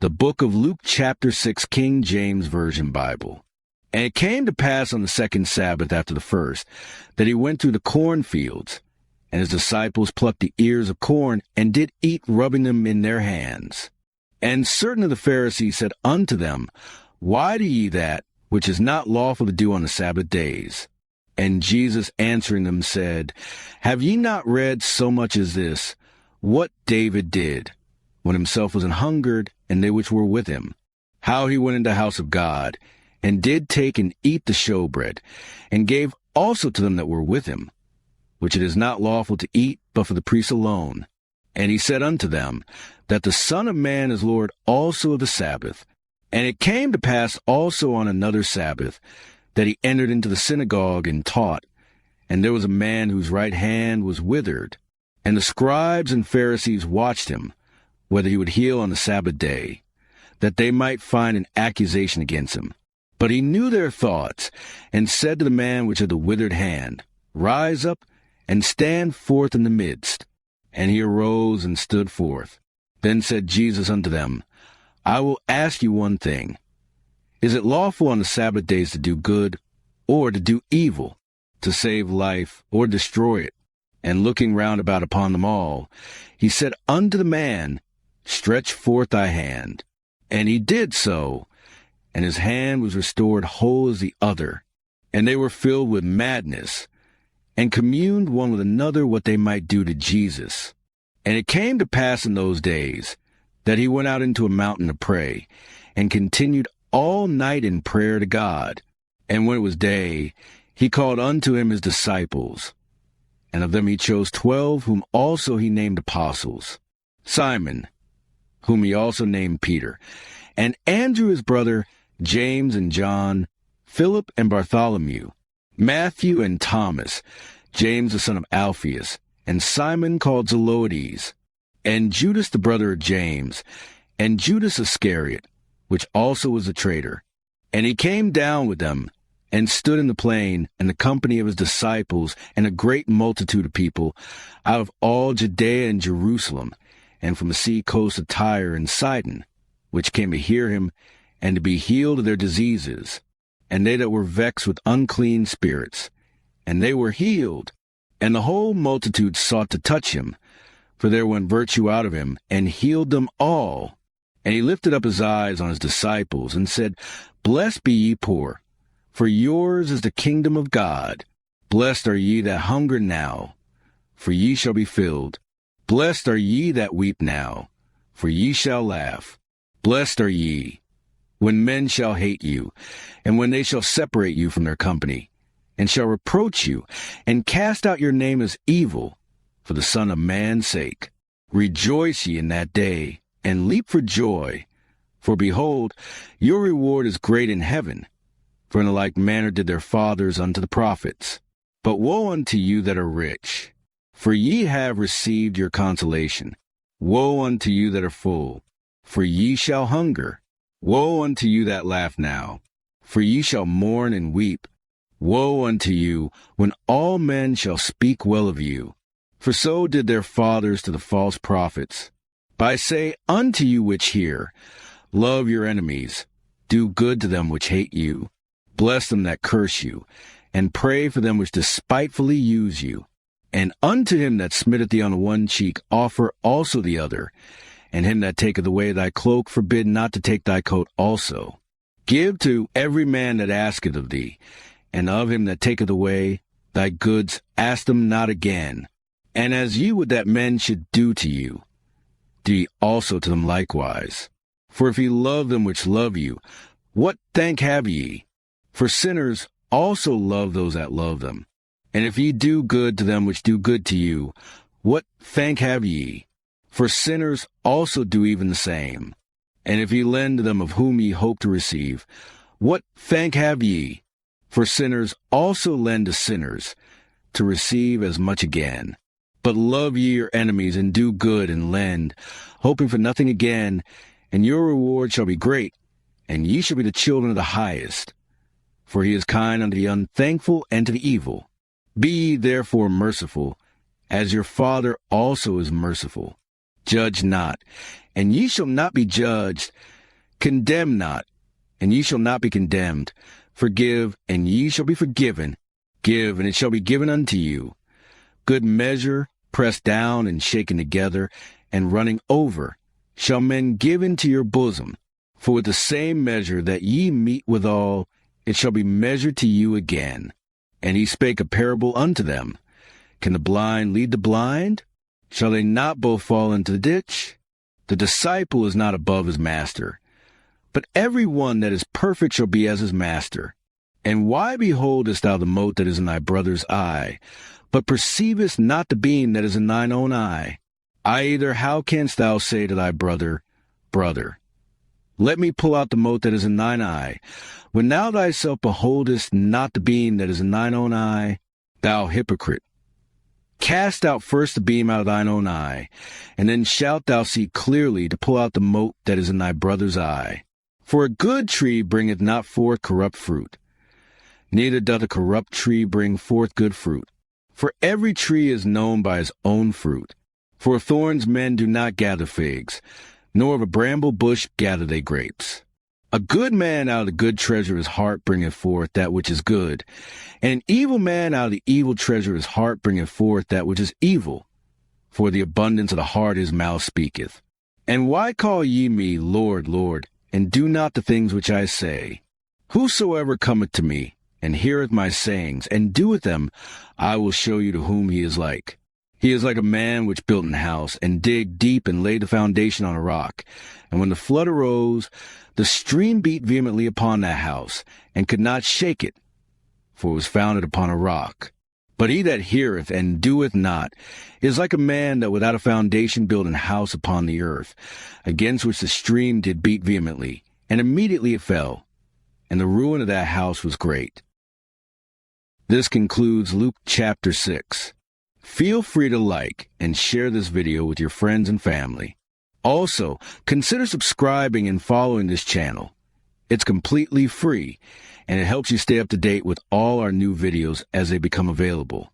The book of Luke chapter 6, King James Version Bible. And it came to pass on the second Sabbath after the first, that he went through the cornfields, and his disciples plucked the ears of corn, and did eat, rubbing them in their hands. And certain of the Pharisees said unto them, Why do ye that, which is not lawful to do on the Sabbath days? And Jesus answering them said, Have ye not read so much as this, what David did, when himself was an hungered, and they which were with him, how he went into the house of God, and did take and eat the showbread, and gave also to them that were with him, which it is not lawful to eat, but for the priests alone. And he said unto them, that the Son of Man is Lord also of the Sabbath. And it came to pass also on another Sabbath, that he entered into the synagogue and taught. And there was a man whose right hand was withered. And the scribes and Pharisees watched him, whether he would heal on the Sabbath day, that they might find an accusation against him. But he knew their thoughts, and said to the man which had the withered hand, Rise up, and stand forth in the midst. And he arose and stood forth. Then said Jesus unto them, I will ask you one thing. Is it lawful on the Sabbath days to do good, or to do evil, to save life, or destroy it? And looking round about upon them all, he said unto the man, Stretch forth thy hand. And he did so, and his hand was restored whole as the other. And they were filled with madness, and communed one with another what they might do to Jesus. And it came to pass in those days, that he went out into a mountain to pray, and continued all night in prayer to God. And when it was day, he called unto him his disciples. And of them he chose 12, whom also he named apostles. Simon, whom he also named Peter, and Andrew his brother, James and John, Philip and Bartholomew, Matthew and Thomas, James the son of Alphaeus, and Simon called Zelotes, and Judas the brother of James, and Judas Iscariot, which also was a traitor. And he came down with them, and stood in the plain, and the company of his disciples, and a great multitude of people, out of all Judea and Jerusalem, and from the sea coast of Tyre and Sidon, which came to hear him, and to be healed of their diseases. And they that were vexed with unclean spirits, and they were healed. And the whole multitude sought to touch him, for there went virtue out of him, and healed them all. And he lifted up his eyes on his disciples, and said, Blessed be ye poor, for yours is the kingdom of God. Blessed are ye that hunger now, for ye shall be filled. Blessed are ye that weep now, for ye shall laugh. Blessed are ye, when men shall hate you, and when they shall separate you from their company, and shall reproach you, and cast out your name as evil, for the Son of Man's sake. Rejoice ye in that day, and leap for joy. For behold, your reward is great in heaven. For in the like manner did their fathers unto the prophets. But woe unto you that are rich, for ye have received your consolation. Woe unto you that are full, for ye shall hunger. Woe unto you that laugh now, for ye shall mourn and weep. Woe unto you, when all men shall speak well of you. For so did their fathers to the false prophets. But I say unto you which hear, Love your enemies, do good to them which hate you, bless them that curse you, and pray for them which despitefully use you. And unto him that smitteth thee on the one cheek offer also the other, and him that taketh away thy cloak forbid not to take thy coat also. Give to every man that asketh of thee, and of him that taketh away thy goods ask them not again. And as ye would that men should do to you, do ye also to them likewise. For if ye love them which love you, what thank have ye? For sinners also love those that love them. And if ye do good to them which do good to you, what thank have ye? For sinners also do even the same. And if ye lend to them of whom ye hope to receive, what thank have ye? For sinners also lend to sinners, to receive as much again. But love ye your enemies, and do good, and lend, hoping for nothing again, and your reward shall be great, and ye shall be the children of the highest. For he is kind unto the unthankful and to the evil. Be ye therefore merciful, as your Father also is merciful. Judge not, and ye shall not be judged. Condemn not, and ye shall not be condemned. Forgive, and ye shall be forgiven. Give, and it shall be given unto you. Good measure, pressed down and shaken together, and running over, shall men give into your bosom. For with the same measure that ye mete withal, it shall be measured to you again. And he spake a parable unto them. Can the blind lead the blind? Shall they not both fall into the ditch? The disciple is not above his master, but every one that is perfect shall be as his master. And why beholdest thou the mote that is in thy brother's eye, but perceivest not the beam that is in thine own eye? Either how canst thou say to thy brother, Brother, let me pull out the mote that is in thine eye, when thou thyself beholdest not the beam that is in thine own eye? Thou hypocrite! Cast out first the beam out of thine own eye, and then shalt thou see clearly to pull out the mote that is in thy brother's eye. For a good tree bringeth not forth corrupt fruit, neither doth a corrupt tree bring forth good fruit. For every tree is known by his own fruit. For of thorns men do not gather figs, nor of a bramble bush gather they grapes. A good man out of the good treasure of his heart bringeth forth that which is good, and an evil man out of the evil treasure of his heart bringeth forth that which is evil. For the abundance of the heart his mouth speaketh. And why call ye me Lord, Lord, and do not the things which I say? Whosoever cometh to me, and heareth my sayings, and doeth them, I will show you to whom he is like. He is like a man which built an house, and digged deep, and laid the foundation on a rock. And when the flood arose, the stream beat vehemently upon that house, and could not shake it, for it was founded upon a rock. But he that heareth and doeth not is like a man that without a foundation built an house upon the earth, against which the stream did beat vehemently, and immediately it fell, and the ruin of that house was great. This concludes Luke chapter 6. Feel free to like and share this video with your friends and family. Also, consider subscribing and following this channel. It's completely free, and it helps you stay up to date with all our new videos as they become available.